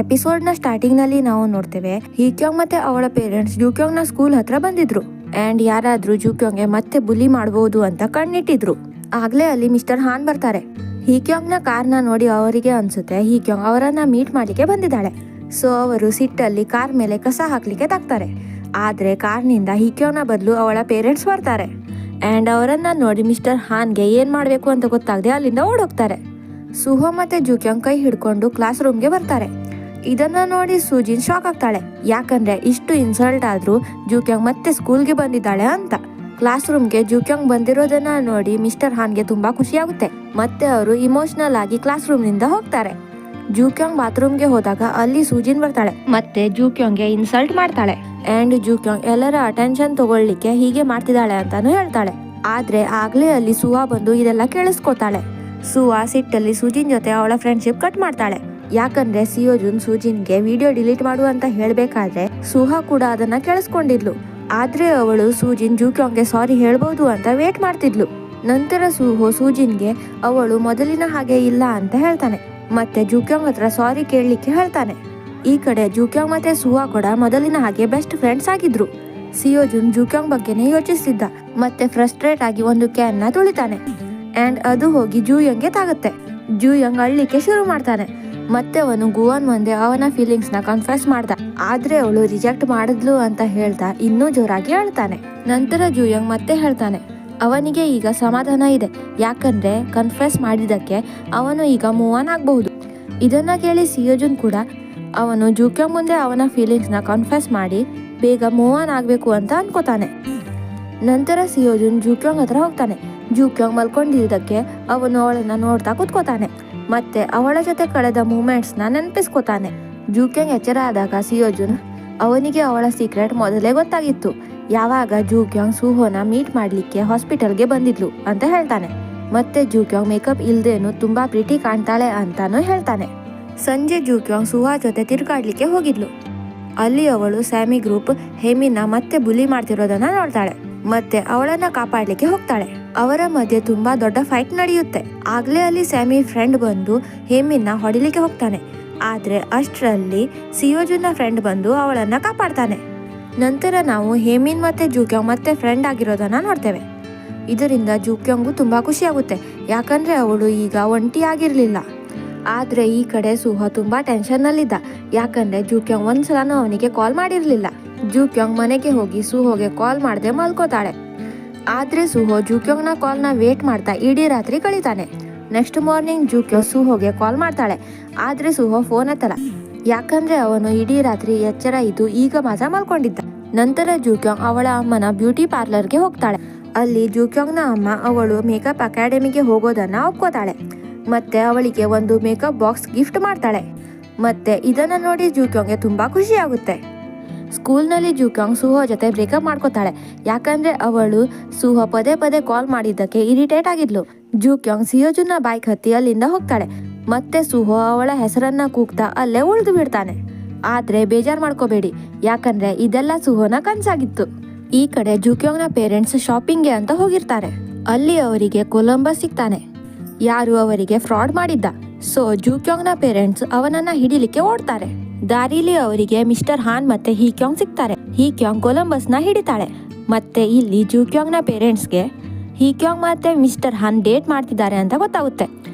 Episode ನ starting ನಲ್ಲಿ ನಾವು ನೋಡ್ತೇವೆ ಹೀಕ್ಯೋಂಗ್ ಮತ್ತೆ ಅವಳ ಪೇರೆಂಟ್ಸ್ ಜೂಕ್ಯೋಂಗ್ ನ ಸ್ಕೂಲ್ ಹತ್ರ ಬಂದಿದ್ರು ಅಂಡ್ ಯಾರಾದ್ರೂ ಜೂಕ್ಯೋಂಗ್ಗೆ ಮತ್ತೆ ಬುಲಿ ಮಾಡಬಹುದು ಅಂತ ಕಣ್ಣಿಟ್ಟಿದ್ರು. ಆಗ್ಲೇ ಅಲ್ಲಿ ಮಿಸ್ಟರ್ ಹಾನ್ ಬರ್ತಾರೆ. ಹೀಕ್ಯೋಂಗ್ ನ ಕಾರ್ ನ ನೋಡಿ ಅವರಿಗೆ ಅನ್ಸುತ್ತೆ ಹೀಕ್ಯೋಂಗ್ ಅವರನ್ನ ಮೀಟ್ ಮಾಡ್ಲಿಕ್ಕೆ ಬಂದಿದ್ದಾಳೆ. ಸೊ ಅವರು ಸಿಟ್ಟಲ್ಲಿ ಕಾರ್ ಮೇಲೆ ಕಸ ಹಾಕ್ಲಿಕ್ಕೆ ತಾಕ್ತಾರೆ. ಆದ್ರೆ ಕಾರ್ನಿಂದ ಹೀಕ್ಯೋಂಗ್ ನ ಬದಲು ಅವಳ ಪೇರೆಂಟ್ಸ್ ಬರ್ತಾರೆ ಅಂಡ್ ಅವರನ್ನ ನೋಡಿ ಮಿಸ್ಟರ್ ಹಾನ್ಗೆ ಏನ್ ಮಾಡ್ಬೇಕು ಅಂತ ಗೊತ್ತಾಗದೆ ಅಲ್ಲಿಂದ ಓಡೋಗ್ತಾರೆ. ಸುಹೋ ಮತ್ತೆ ಜೂಕ್ಯೋಂಗ್ ಕೈ ಹಿಡ್ಕೊಂಡು ಕ್ಲಾಸ್ ರೂಮ್ಗೆ ಬರ್ತಾರೆ. ಇದನ್ನ ನೋಡಿ ಸೂಜಿನ್ ಶಾಕ್ ಆಗ್ತಾಳೆ, ಯಾಕಂದ್ರೆ ಇಷ್ಟು ಇನ್ಸಲ್ಟ್ ಆದ್ರೂ ಜೂಕ್ಯೋಂಗ್ ಮತ್ತೆ ಸ್ಕೂಲ್ಗೆ ಬಂದಿದ್ದಾಳೆ ಅಂತ. ಕ್ಲಾಸ್ ರೂಮ್ಗೆ ಜೂಕ್ಯೋಂಗ್ ಬಂದಿರೋದನ್ನ ನೋಡಿ ಮಿಸ್ಟರ್ ಹಾನ್ಗೆ ತುಂಬಾ ಖುಷಿ ಆಗುತ್ತೆ. ಮತ್ತೆ ಅವರು ಇಮೋಷನಲ್ ಆಗಿ ಕ್ಲಾಸ್ ರೂಮ್ ನಿಂದ ಹೋಗ್ತಾರೆ. ಜೂಕ್ಯೋಂಗ್ ಬಾತ್ರೂಮ್ಗೆ ಹೋದಾಗ ಅಲ್ಲಿ ಸೂಜಿನ್ ಬರ್ತಾಳೆ ಮತ್ತೆ ಜೂಕ್ಯೋಂಗ್ಗೆ ಇನ್ಸಲ್ಟ್ ಮಾಡ್ತಾಳೆ ಅಂಡ್ ಜೂಕ್ಯೋಂಗ್ ಎಲ್ಲರ ಅಟೆನ್ಷನ್ ತಗೊಳ್ಳಿಕ್ಕೆ ಹೀಗೆ ಮಾಡ್ತಿದ್ದಾಳೆ ಅಂತಾನು ಹೇಳ್ತಾಳೆ. ಆದ್ರೆ ಆಗ್ಲೇ ಅಲ್ಲಿ ಸುಹಾ ಬಂದು ಇದೆಲ್ಲ ಕೇಳಿಸ್ಕೊತಾಳೆ. ಸುಹಾ ಸಿಟ್ಟಲ್ಲಿ ಸೂಜಿನ್ ಜೊತೆ ಅವಳ ಫ್ರೆಂಡ್ಶಿಪ್ ಕಟ್ ಮಾಡ್ತಾಳೆ. ಯಾಕಂದ್ರೆ ಸಿಯೋಜುನ್ ಸೂಜಿನ್ಗೆ ವಿಡಿಯೋ ಡಿಲೀಟ್ ಮಾಡು ಅಂತ ಹೇಳ್ಬೇಕಾದ್ರೆ ಸುಹಾ ಕೂಡ ಅದನ್ನ ಕೇಳಿಸ್ಕೊಂಡಿದ್ಲು. ಆದ್ರೆ ಅವಳು ಸೂಜಿನ್ ಜೂಕ್ಯೋಂಗ್ಗೆ ಸಾರಿ ಹೇಳ್ಬೋದು ಅಂತ ವೇಟ್ ಮಾಡ್ತಿದ್ಲು. ನಂತರ ಸುಹೋ ಸೂಜಿನ್ಗೆ ಅವಳು ಮೊದಲಿನ ಹಾಗೆ ಇಲ್ಲ ಅಂತ ಹೇಳ್ತಾನೆ ಮತ್ತೆ ಜೂಕ್ಯೋಂಗ್ ಹತ್ರ ಸಾರಿ ಕೇಳಲಿಕ್ಕೆ ಹೇಳ್ತಾನೆ. ಈ ಕಡೆ ಜೂಕ್ಯೋಂಗ್ ಮತ್ತೆ ಸುಹಾ ಕೂಡ ಮೊದಲಿನ ಹಾಗೆ ಬೆಸ್ಟ್ ಫ್ರೆಂಡ್ಸ್ ಆಗಿದ್ರು. ಸಿಯೋಜುನ್ ಜೂಕ್ಯೋಂಗ್ ಬಗ್ಗೆನೇ ಯೋಚಿಸ್ತಿದ್ದ ಮತ್ತೆ ಫ್ರಸ್ಟ್ರೇಟ್ ಆಗಿ ಒಂದು ಕ್ಯಾನ್ ನ ತುಳಿತಾನೆ ಅಂಡ್ ಅದು ಹೋಗಿ ಜೂಯಂಗ್ಗೆ ತಾಗುತ್ತೆ. ಜೂಯಂಗ್ ಅಳ್ಲಿಕ್ಕೆ ಶುರು ಮಾಡ್ತಾನೆ ಮತ್ತೆ ಅವನು ಗುವಾನ್ ಮುಂದೆ ಅವನ ಫೀಲಿಂಗ್ಸ್ ನ ಕನ್ಫೆಸ್ ಮಾಡ್ದ. ಆದ್ರೆ ಅವಳು ರಿಜೆಕ್ಟ್ ಮಾಡಿದ್ಲು ಅಂತ ಹೇಳ್ತಾ ಇನ್ನೂ ಜೋರಾಗಿ ಅಳ್ತಾನೆ. ನಂತರ ಜೂಯಂಗ್ ಮತ್ತೆ ಹೇಳ್ತಾನೆ ಅವನಿಗೆ ಈಗ ಸಮಾಧಾನ ಇದೆ, ಯಾಕಂದ್ರೆ ಕನ್ಫೆಸ್ ಮಾಡಿದಕ್ಕೆ ಅವನು ಈಗ ಮೂವ್ ಆನ್ ಆಗಬಹುದು. ಇದನ್ನ ಕೇಳಿ ಸಿಯೋಜುನ್ ಕೂಡ ಅವನು ಜೂಕ್ಯೋಂಗ್ ಮುಂದೆ ಅವನ ಫೀಲಿಂಗ್ಸ್ ನ ಕನ್ಫೆಸ್ ಮಾಡಿ ಬೇಗ ಮೂವ್ ಆನ್ ಆಗ್ಬೇಕು ಅಂತ ಅನ್ಕೋತಾನೆ. ನಂತರ ಸಿಯೋಜುನ್ ಜೂಕ್ಯೋಂಗ್ ಹತ್ರ ಹೋಗ್ತಾನೆ. ಜೂಕ್ಯೋಂಗ್ ಮಲ್ಕೊಂಡಿದ್ದಕ್ಕೆ ಅವನು ಅವಳನ್ನ ನೋಡ್ತಾ ಕೂತ್ಕೋತಾನೆ ಮತ್ತೆ ಅವಳ ಜೊತೆ ಕಳೆದ ಮೂಮೆಂಟ್ಸ್ ನ ನೆನಪಿಸ್ಕೋತಾನೆ. ಜೂಕ್ಯೋಂಗ್ ಎಚ್ಚರ ಆದಾಗ ಸಿಯೋಜುನ್ ಅವನಿಗೆ ಅವಳ ಸೀಕ್ರೆಟ್ ಮೊದಲೇ ಗೊತ್ತಾಗಿತ್ತು, ಯಾವಾಗ ಜೂಕ್ಯೋಂಗ್ ಸುಹೋನ ಮೀಟ್ ಮಾಡ್ಲಿಕ್ಕೆ ಹಾಸ್ಪಿಟಲ್ಗೆ ಬಂದಿದ್ಲು ಅಂತ ಹೇಳ್ತಾನೆ. ಮತ್ತೆ ಜೂಕ್ಯೋಂಗ್ ಮೇಕಪ್ ಇಲ್ದೇನು ತುಂಬಾ ಪ್ರಿಟಿ ಕಾಣ್ತಾಳೆ ಅಂತಾನು ಹೇಳ್ತಾನೆ. ಸಂಜೆ ಜೂಕ್ಯೋಂಗ್ ಸುಹಾ ಜೊತೆ ತಿರುಗಾಡ್ಲಿಕ್ಕೆ ಹೋಗಿದ್ಲು. ಅಲ್ಲಿ ಅವಳು ಸ್ಯಾಮಿ ಗ್ರೂಪ್ ಹೇಮಿನ ಮತ್ತೆ ಬುಲಿ ಮಾಡ್ತಿರೋದನ್ನ ನೋಡ್ತಾಳೆ ಮತ್ತೆ ಅವಳನ್ನ ಕಾಪಾಡ್ಲಿಕ್ಕೆ ಹೋಗ್ತಾಳೆ. ಅವರ ಮಧ್ಯೆ ತುಂಬಾ ದೊಡ್ಡ ಫೈಟ್ ನಡೆಯುತ್ತೆ. ಆಗ್ಲೇ ಅಲ್ಲಿ ಸ್ಯಾಮಿ ಫ್ರೆಂಡ್ ಬಂದು ಹೇಮಿನ ಹೊಡಿಲಿಕ್ಕೆ ಹೋಗ್ತಾನೆ. ಆದ್ರೆ ಅಷ್ಟರಲ್ಲಿ ಸಿಯೋಜುನ್ ಫ್ರೆಂಡ್ ಬಂದು ಅವಳನ್ನ ಕಾಪಾಡ್ತಾನೆ. ನಂತರ ನಾವು ಹೇಮಿನ್ ಮತ್ತೆ ಜೂಕ್ಯೋಂಗ್ ಮತ್ತೆ ಫ್ರೆಂಡ್ ಆಗಿರೋದನ್ನ ನೋಡ್ತೇವೆ. ಇದರಿಂದ ಜೂಕ್ಯೋಂಗು ತುಂಬಾ ಖುಷಿ ಆಗುತ್ತೆ, ಯಾಕಂದ್ರೆ ಅವಳು ಈಗ ಒಂಟಿ ಆಗಿರ್ಲಿಲ್ಲ. ಆದ್ರೆ ಈ ಕಡೆ ಸುಹೋ ತುಂಬಾ ಟೆನ್ಷನ್ ನಲ್ಲಿದ್ದ, ಯಾಕಂದ್ರೆ ಜೂಕ್ಯೋಂಗ್ ಒಂದ್ಸಲನೂ ಅವನಿಗೆ ಕಾಲ್ ಮಾಡಿರ್ಲಿಲ್ಲ. ಜೂಕ್ಯೋಂಗ್ ಮನೆಗೆ ಹೋಗಿ ಸುಹೋಗೆ ಕಾಲ್ ಮಾಡದೆ ಮಲ್ಕೋತಾಳೆ. ಆದ್ರೆ ಸುಹೋ ಜೂಕ್ಯೋಂಗ್ ನ ಕಾಲ್ ನ ವೇಟ್ ಮಾಡ್ತಾ ಇಡೀ ರಾತ್ರಿ ಕಳೀತಾನೆ. ನೆಕ್ಸ್ಟ್ ಮಾರ್ನಿಂಗ್ ಜೂಕ್ಯೋಂಗ್ ಸುಹೋಗೆ ಕಾಲ್ ಮಾಡ್ತಾಳೆ. ಆದ್ರೆ ಸುಹೋ ಫೋನ್ ಎತ್ತಲ್ಲ, ಯಾಕಂದ್ರೆ ಅವನು ಇಡೀ ರಾತ್ರಿ ಎಚ್ಚರ ಇದ್ದು ಈಗ ಮಾತ್ರ ಮಲ್ಕೊಂಡಿದ್ದ. ನಂತರ ಜೂಕ್ಯೋಂಗ್ ಅವಳ ಅಮ್ಮನ ಬ್ಯೂಟಿ ಪಾರ್ಲರ್ಗೆ ಹೋಗ್ತಾಳೆ. ಅಲ್ಲಿ ಜೂಕ್ಯೋಂಗ್ ನ ಅಮ್ಮ ಅವಳು ಮೇಕಪ್ ಅಕಾಡೆಮಿಗೆ ಹೋಗೋದನ್ನ ಒಪ್ಕೋತಾಳೆ ಮತ್ತೆ ಅವಳಿಗೆ ಒಂದು ಮೇಕಪ್ ಬಾಕ್ಸ್ ಗಿಫ್ಟ್ ಮಾಡ್ತಾಳೆ. ಮತ್ತೆ ಇದನ್ನ ನೋಡಿ ಜೂಕ್ಯೋಂಗ್ಗೆ ತುಂಬಾ ಖುಷಿ ಆಗುತ್ತೆ. ಸ್ಕೂಲ್ನಲ್ಲಿ ಜೂಕ್ಯೋಂಗ್ ಸುಹೋ ಜೊತೆ ಬ್ರೇಕಪ್ ಮಾಡ್ಕೋತಾಳೆ, ಯಾಕಂದ್ರೆ ಅವಳು ಸುಹೋ ಪದೇ ಪದೇ ಕಾಲ್ ಮಾಡಿದ್ದಕ್ಕೆ ಇರಿಟೇಟ್ ಆಗಿದ್ಲು. ಜೂಕ್ಯೋಂಗ್ ಸಿಯೋಜುನ್ ಬೈಕ್ ಹತ್ತಿ ಅಲ್ಲಿಂದ ಹೋಗ್ತಾಳೆ ಮತ್ತೆ ಸುಹೋ ಅವಳ ಹೆಸರನ್ನ ಕೂಗ್ತಾ ಅಲ್ಲೇ ಉಳಿದು ಬಿಡ್ತಾನೆ. ಆದ್ರೆ ಬೇಜಾರ್ ಮಾಡ್ಕೋಬೇಡಿ, ಯಾಕಂದ್ರೆ ಇದೆಲ್ಲ ಸುಹೋನ ಕನ್ಸಾಗಿತ್ತು. ಈ ಕಡೆ ಜೂಕ್ಯೋಂಗ್ ನ ಪೇರೆಂಟ್ಸ್ ಶಾಪಿಂಗ್ಗೆ ಅಂತ ಹೋಗಿರ್ತಾರೆ. ಅಲ್ಲಿ ಅವರಿಗೆ ಕೊಲಂಬಸ್ ಸಿಗ್ತಾನೆ, ಯಾರು ಅವರಿಗೆ ಫ್ರಾಡ್ ಮಾಡಿದ್ದ. ಸೊ ಜೂಕ್ಯೋಂಗ್ ನ ಪೇರೆಂಟ್ಸ್ ಅವನನ್ನ ಹಿಡಿಲಿಕ್ಕೆ ಓಡ್ತಾರೆ. ದಾರಿಲಿ ಅವರಿಗೆ ಮಿಸ್ಟರ್ ಹಾನ್ ಮತ್ತೆ ಹೀಕ್ಯೋಂಗ್ ಸಿಗ್ತಾರೆ. ಹೀಕ್ಯೋಂಗ್ ಕೊಲಂಬಸ್ ನ ಹಿಡಿತಾಳೆ ಮತ್ತೆ ಇಲ್ಲಿ ಜೂಕ್ಯೋಂಗ್ ನ ಪೇರೆಂಟ್ಸ್ಗೆ ಹೀಕ್ಯೋಂಗ್ ಮತ್ತೆ ಮಿಸ್ಟರ್ ಹಾನ್ ಡೇಟ್ ಮಾಡ್ತಿದ್ದಾರೆ ಅಂತ ಗೊತ್ತಾಗುತ್ತೆ.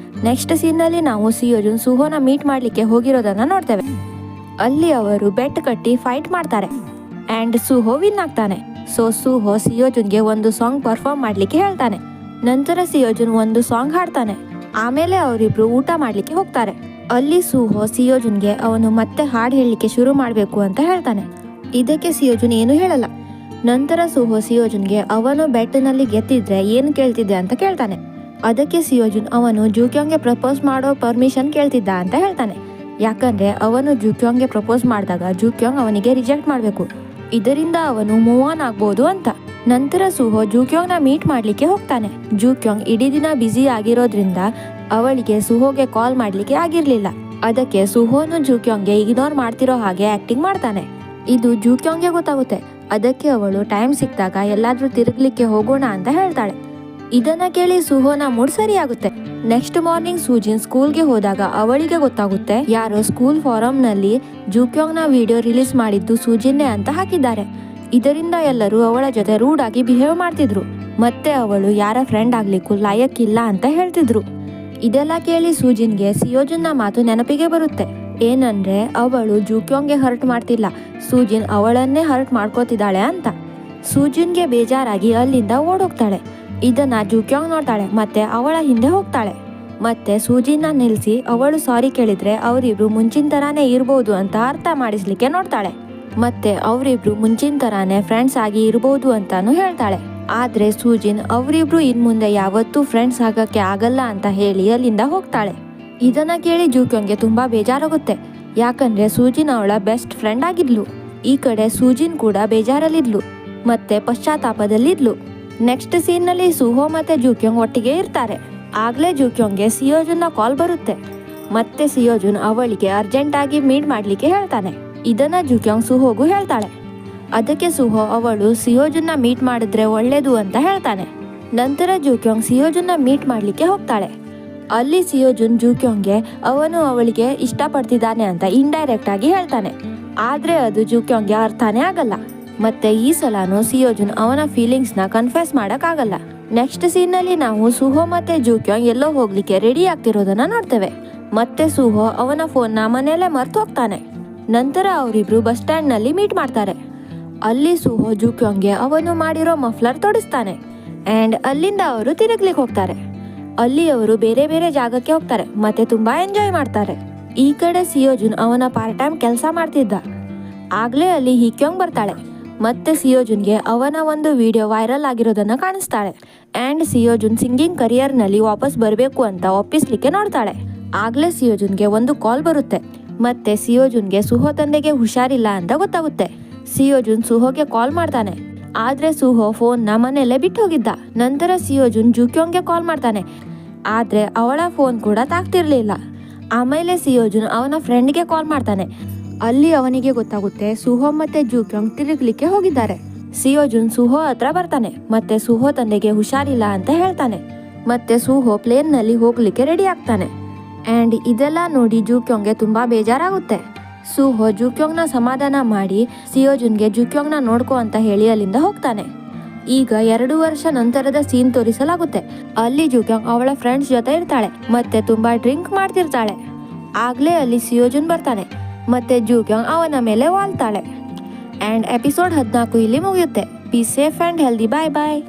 ನೆಕ್ಸ್ಟ್ ಸೀನ್ ನಲ್ಲಿ ನಾವು ಸಿಯೋಜುನ್ ಸುಹೋನ ಮೀಟ್ ಮಾಡ್ಲಿಕ್ಕೆ ಹೋಗಿರೋದನ್ನ ನೋಡ್ತೇವೆ. ಅಲ್ಲಿ ಅವರು ಬೆಟ್ ಕಟ್ಟಿ ಫೈಟ್ ಮಾಡ್ತಾರೆ ಅಂಡ್ ಸುಹೋ ವಿನ್ ಆಗ್ತಾನೆ. ಸೊ ಸುಹೋ ಸಿಯೋಜುನ್ಗೆ ಒಂದು ಸಾಂಗ್ ಪರ್ಫಾರ್ಮ್ ಮಾಡ್ಲಿಕ್ಕೆ ಹೇಳ್ತಾನೆ. ನಂತರ ಸಿಯೋಜುನ್ ಒಂದು ಸಾಂಗ್ ಹಾಡ್ತಾನೆ. ಆಮೇಲೆ ಅವರಿಬ್ರು ಊಟ ಮಾಡ್ಲಿಕ್ಕೆ ಹೋಗ್ತಾರೆ. ಅಲ್ಲಿ ಸುಹೋ ಸಿಯೋಜುನ್ಗೆ ಅವನು ಮತ್ತೆ ಹಾಡು ಹೇಳಲಿಕ್ಕೆ ಶುರು ಮಾಡ್ಬೇಕು ಅಂತ ಹೇಳ್ತಾನೆ. ಇದಕ್ಕೆ ಸಿಯೋಜುನ್ ಏನು ಹೇಳಲ್ಲ. ನಂತರ ಸುಹೋ ಸಿಯೋಜುನ್ಗೆ ಅವನು ಬೆಟ್ ನಲ್ಲಿ ಗೆದ್ದಿದ್ರೆ ಏನು ಕೇಳ್ತಿದ್ದೆ ಅಂತ ಕೇಳ್ತಾನೆ. ಅದಕ್ಕೆ ಸಿಯೋಜುನ್ ಅವನು ಜೂಕ್ಯೋಂಗ್ಗೆ ಪ್ರಪೋಸ್ ಮಾಡೋ ಪರ್ಮಿಷನ್ ಕೇಳ್ತಿದ್ದ ಅಂತ ಹೇಳ್ತಾನೆ, ಯಾಕಂದ್ರೆ ಅವನು ಜೂಕ್ಯೋಂಗ್ಗೆ ಪ್ರಪೋಸ್ ಮಾಡಿದಾಗ ಜೂಕ್ಯೋಂಗ್ ಅವನಿಗೆ ರಿಜೆಕ್ಟ್ ಮಾಡಬೇಕು, ಇದರಿಂದ ಅವನು ಮೂವ್ ಆನ್ ಆಗ್ಬೋದು ಅಂತ. ನಂತರ ಸುಹೋ ಜೂಕ್ಯೋಂಗ್ ನ ಮೀಟ್ ಮಾಡ್ಲಿಕ್ಕೆ ಹೋಗ್ತಾನೆ. ಜೂಕ್ಯೋಂಗ್ ಇಡೀ ದಿನ ಬ್ಯುಸಿ ಆಗಿರೋದ್ರಿಂದ ಅವಳಿಗೆ ಸುಹೋಗೆ ಕಾಲ್ ಮಾಡ್ಲಿಕ್ಕೆ ಆಗಿರ್ಲಿಲ್ಲ. ಅದಕ್ಕೆ ಸುಹೋನು ಜೂಕ್ಯೋಂಗ್ಗೆ ಇಗ್ನೋರ್ ಮಾಡ್ತಿರೋ ಹಾಗೆ ಆಕ್ಟಿಂಗ್ ಮಾಡ್ತಾನೆ. ಇದು ಜೂಕ್ಯೋಂಗ್ಗೆ ಗೊತ್ತಾಗುತ್ತೆ. ಅದಕ್ಕೆ ಅವಳು ಟೈಮ್ ಸಿಕ್ಕಿದಾಗ ಎಲ್ಲಾದ್ರೂ ತಿರುಗ್ಲಿಕ್ಕೆ ಹೋಗೋಣ ಅಂತ ಹೇಳ್ತಾಳೆ. ಇದನ್ನ ಕೇಳಿ ಸುಹೋನ ಮೂಡ್ ಸರಿಯಾಗುತ್ತೆ. ನೆಕ್ಸ್ಟ್ ಮಾರ್ನಿಂಗ್ ಸೂಜಿನ್ ಸ್ಕೂಲ್ಗೆ ಹೋದಾಗ ಅವಳಿಗೆ ಗೊತ್ತಾಗುತ್ತೆ ಯಾರೋ ಸ್ಕೂಲ್ ಫಾರಂ ನಲ್ಲಿ ಜೂಕ್ಯೋಂಗ್ ನ ವಿಡಿಯೋ ರಿಲೀಸ್ ಮಾಡಿದ್ದು ಸೂಜಿನ್ನೇ ಅಂತ ಹಾಕಿದ್ದಾರೆ. ಇದರಿಂದ ಎಲ್ಲರೂ ಅವಳ ಜೊತೆ ರೂಡ್ ಆಗಿ ಬಿಹೇವ್ ಮಾಡ್ತಿದ್ರು. ಮತ್ತೆ ಅವಳು ಯಾರ ಫ್ರೆಂಡ್ ಆಗ್ಲಿಕ್ಕೂ ಲಾಯಕ್ಕಿಲ್ಲ ಅಂತ ಹೇಳ್ತಿದ್ರು. ಇದೆಲ್ಲ ಕೇಳಿ ಸೂಜಿನ್ಗೆ ಸಿಯೋಜುನ್ ನ ಮಾತು ನೆನಪಿಗೆ ಬರುತ್ತೆ. ಏನಂದ್ರೆ ಅವಳು ಜೂಕ್ಯೋಂಗ್ಗೆ ಹರ್ಟ್ ಮಾಡ್ತಿಲ್ಲ, ಸೂಜಿನ್ ಅವಳನ್ನೇ ಹರ್ಟ್ ಮಾಡ್ಕೋತಿದ್ದಾಳೆ ಅಂತ. ಸೂಜಿನ್ಗೆ ಬೇಜಾರಾಗಿ ಅಲ್ಲಿಂದ ಓಡೋಗ್ತಾಳೆ. ಇದನ್ನ ಜೂಕ್ಯೋಂಗ್ ನೋಡ್ತಾಳೆ ಮತ್ತೆ ಅವಳ ಹಿಂದೆ ಹೋಗ್ತಾಳೆ. ಮತ್ತೆ ಸೂಜಿನ್ನ ನಿಲ್ಸಿ ಅವಳು ಸಾರಿ ಕೇಳಿದ್ರೆ ಅವರಿಬ್ರು ಮುಂಚಿನ ತರಾನೇ ಇರ್ಬೋದು ಅಂತ ಅರ್ಥ ಮಾಡಿಸ್ಲಿಕ್ಕೆ ನೋಡ್ತಾಳೆ. ಮತ್ತೆ ಅವರಿಬ್ರು ಮುಂಚಿನ ತರಾನೇ ಫ್ರೆಂಡ್ಸ್ ಆಗಿ ಇರ್ಬೋದು ಅಂತಾನು ಹೇಳ್ತಾಳೆ. ಆದ್ರೆ ಸೂಜಿನ್ ಅವರಿಬ್ರು ಇನ್ ಮುಂದೆ ಯಾವತ್ತೂ ಫ್ರೆಂಡ್ಸ್ ಆಗಕ್ಕೆ ಆಗಲ್ಲ ಅಂತ ಹೇಳಿ ಅಲ್ಲಿಂದ ಹೋಗ್ತಾಳೆ. ಇದನ್ನ ಕೇಳಿ ಜೂಕ್ಯೋಂಗ್ಗೆ ತುಂಬಾ ಬೇಜಾರಾಗುತ್ತೆ. ಯಾಕಂದ್ರೆ ಸೂಜಿನ್ ಅವಳ ಬೆಸ್ಟ್ ಫ್ರೆಂಡ್ ಆಗಿದ್ಲು. ಈ ಕಡೆ ಸೂಜಿನ್ ಕೂಡ ಬೇಜಾರಲ್ಲಿದ್ಲು ಮತ್ತೆ ಪಶ್ಚಾತ್ತಾಪದಲ್ಲಿದ್ಲು. ನೆಕ್ಸ್ಟ್ ಸೀನ್ ನಲ್ಲಿ ಸುಹೋ ಮತ್ತೆ ಜೂಕ್ಯೋಂಗ್ ಒಟ್ಟಿಗೆ ಇರ್ತಾರೆ. ಆಗ್ಲೇ ಜೂಕ್ಯೋಂಗ್ಗೆ ಸಿಯೋಜುನ್ ನ ಕಾಲ್ ಬರುತ್ತೆ. ಮತ್ತೆ ಸಿಯೋಜುನ್ ಅವಳಿಗೆ ಅರ್ಜೆಂಟ್ ಆಗಿ ಮೀಟ್ ಮಾಡ್ಲಿಕ್ಕೆ ಹೇಳ್ತಾನೆ. ಇದನ್ನ ಜೂಕ್ಯೋಂಗ್ ಸುಹೋಗೂ ಹೇಳ್ತಾಳೆ. ಅದಕ್ಕೆ ಸುಹೋ ಅವಳು ಸಿಯೋಜುನ್ ನ ಮೀಟ್ ಮಾಡಿದ್ರೆ ಒಳ್ಳೇದು ಅಂತ ಹೇಳ್ತಾನೆ. ನಂತರ ಜೂಕ್ಯೋಂಗ್ ಸಿಯೋಜುನ್ ನ ಮೀಟ್ ಮಾಡ್ಲಿಕ್ಕೆ ಹೋಗ್ತಾಳೆ. ಅಲ್ಲಿ ಸಿಯೋಜುನ್ ಜೂಕ್ಯೋಂಗ್ಗೆ ಅವನು ಅವಳಿಗೆ ಇಷ್ಟಪಡ್ತಿದ್ದಾನೆ ಅಂತ ಇಂಡೈರೆಕ್ಟ್ ಆಗಿ ಹೇಳ್ತಾನೆ. ಆದ್ರೆ ಅದು ಜೂಕ್ಯೋಂಗ್ಗೆ ಅರ್ಥನೇ ಆಗಲ್ಲ. ಮತ್ತೆ ಈ ಸಲನೂ ಸಿಯೋಜುನ್ ಅವನ ಫೀಲಿಂಗ್ಸ್ ನ ಕನ್ಫೆಸ್ ಮಾಡಕ್ ಆಗಲ್ಲ. ನೆಕ್ಸ್ಟ್ ಸೀನ್ ನಲ್ಲಿ ನಾವು ಸುಹೋ ಮತ್ತೆ ಜೂಕ್ಯೋಂಗ್ ಎಲ್ಲೋ ಹೋಗ್ಲಿಕ್ಕೆ ರೆಡಿ ಆಗ್ತಿರೋದನ್ನ ನೋಡ್ತೇವೆ. ಮತ್ತೆ ಸುಹೋ ಅವನ ಫೋನ್ ನ ಮನೆಯಲ್ಲೇ ಮರ್ತು ಹೋಗ್ತಾನೆ. ನಂತರ ಅವರಿಬ್ರು ಬಸ್ ಸ್ಟ್ಯಾಂಡ್ ನಲ್ಲಿ ಮೀಟ್ ಮಾಡ್ತಾರೆ. ಅಲ್ಲಿ ಸುಹೋ ಜೂಕ್ಯೋಂಗ್ಗೆ ಅವನು ಮಾಡಿರೋ ಮಫ್ಲರ್ ತೊಡಿಸ್ತಾನೆ. ಅಂಡ್ ಅಲ್ಲಿಂದ ಅವರು ತಿರುಗ್ಲಿಕ್ಕೆ ಹೋಗ್ತಾರೆ. ಅಲ್ಲಿ ಅವರು ಬೇರೆ ಬೇರೆ ಜಾಗಕ್ಕೆ ಹೋಗ್ತಾರೆ ಮತ್ತೆ ತುಂಬಾ ಎಂಜಾಯ್ ಮಾಡ್ತಾರೆ. ಈ ಕಡೆ ಸಿಯೋಜುನ್ ಅವನ ಪಾರ್ಟ್ ಟೈಮ್ ಕೆಲಸ ಮಾಡ್ತಿದ್ದ. ಆಗ್ಲೇ ಅಲ್ಲಿ ಹೀಕ್ಯೋಂಗ್ ಬರ್ತಾಳೆ. ಮತ್ತೆ ಸಿಯೋಜುನ್ಗೆ ಅವನ ಒಂದು ವಿಡಿಯೋ ವೈರಲ್ ಆಗಿರೋದನ್ನ ಕಾಣಿಸ್ತಾಳೆ. ಅಂಡ್ ಸಿಯೋಜುನ್ ಸಿಂಗಿಂಗ್ ಕರಿಯರ್ ನಲ್ಲಿ ವಾಪಸ್ ಬರಬೇಕು ಅಂತ ಒಪ್ಪಿಸ್ಲಿಕ್ಕೆ ನೋಡ್ತಾಳೆ. ಆಗ್ಲೇ ಸಿಯೋಜುನ್ಗೆ ಒಂದು ಕಾಲ್ ಬರುತ್ತೆ. ಮತ್ತೆ ಸಿಯೋಜುನ್ಗೆ ಸುಹೋ ತಂದೆಗೆ ಹುಷಾರಿಲ್ಲ ಅಂತ ಗೊತ್ತಾಗುತ್ತೆ. ಸಿಯೋಜುನ್ ಸುಹೋಗೆ ಕಾಲ್ ಮಾಡ್ತಾನೆ. ಆದ್ರೆ ಸುಹೋ ಫೋನ್ ನ ಮನೆಯಲ್ಲೇ ಬಿಟ್ಟು ಹೋಗಿದ್ದ. ನಂತರ ಸಿಯೋಜುನ್ ಜೂಕ್ಯೋಂಗ್ಗೆ ಕಾಲ್ ಮಾಡ್ತಾನೆ. ಆದ್ರೆ ಅವಳ ಫೋನ್ ಕೂಡ ತಾಗ್ತಿರ್ಲಿಲ್ಲ. ಆಮೇಲೆ ಸಿಯೋಜುನ್ ಅವನ ಫ್ರೆಂಡ್ಗೆ ಕಾಲ್ ಮಾಡ್ತಾನೆ. ಅಲ್ಲಿ ಅವನಿಗೆ ಗೊತ್ತಾಗುತ್ತೆ ಸುಹೋ ಮತ್ತೆ ಜೂಕ್ಯೋಂಗ್ ತಿರುಗ್ಲಿಕ್ಕೆ ಹೋಗಿದ್ದಾರೆ. ಸಿಯೋಜುನ್ ಸುಹೋ ಹತ್ರ ಬರ್ತಾನೆ ಮತ್ತೆ ಸುಹೋ ತಂದೆಗೆ ಹುಷಾರಿಲ್ಲ ಅಂತ ಹೇಳ್ತಾನೆ. ಮತ್ತೆ ಸುಹೋ ಪ್ಲೇನ್ ನಲ್ಲಿ ಹೋಗ್ಲಿಕ್ಕೆ ರೆಡಿ ಆಗ್ತಾನೆ. ಅಂಡ್ ಇದೆಲ್ಲ ನೋಡಿ ಜೂಕ್ಯೋಂಗ್ಗೆ ತುಂಬಾ ಬೇಜಾರಾಗುತ್ತೆ. ಸುಹೋ ಜೂಕ್ಯೋಂಗ್ ನ ಸಮಾಧಾನ ಮಾಡಿ ಸಿಯೋಜುನ್ಗೆ ಜೂಕ್ಯೋಂಗ್ ನ ನೋಡ್ಕೋ ಅಂತ ಹೇಳಿ ಅಲ್ಲಿಂದ ಹೋಗ್ತಾನೆ. ಈಗ 2 ವರ್ಷ ನಂತರದ ಸೀನ್ ತೋರಿಸಲಾಗುತ್ತೆ. ಅಲ್ಲಿ ಜೂಕ್ಯೋಂಗ್ ಅವಳ ಫ್ರೆಂಡ್ಸ್ ಜೊತೆ ಇರ್ತಾಳೆ ಮತ್ತೆ ತುಂಬಾ ಡ್ರಿಂಕ್ ಮಾಡ್ತಿರ್ತಾಳೆ. ಆಗ್ಲೇ ಅಲ್ಲಿ ಸಿಯೋಜುನ್ ಬರ್ತಾನೆ ಮತ್ತೆ ಜೂಕ್ಯೋಂಗ್ ಅವನ ಮೇಲೆ ವಾಲ್ತಾಳೆ. ಅಂಡ್ ಎಪಿಸೋಡ್ 14 ಇಲ್ಲಿ ಮುಗಿಯುತ್ತೆ. Be safe and healthy. Bye bye.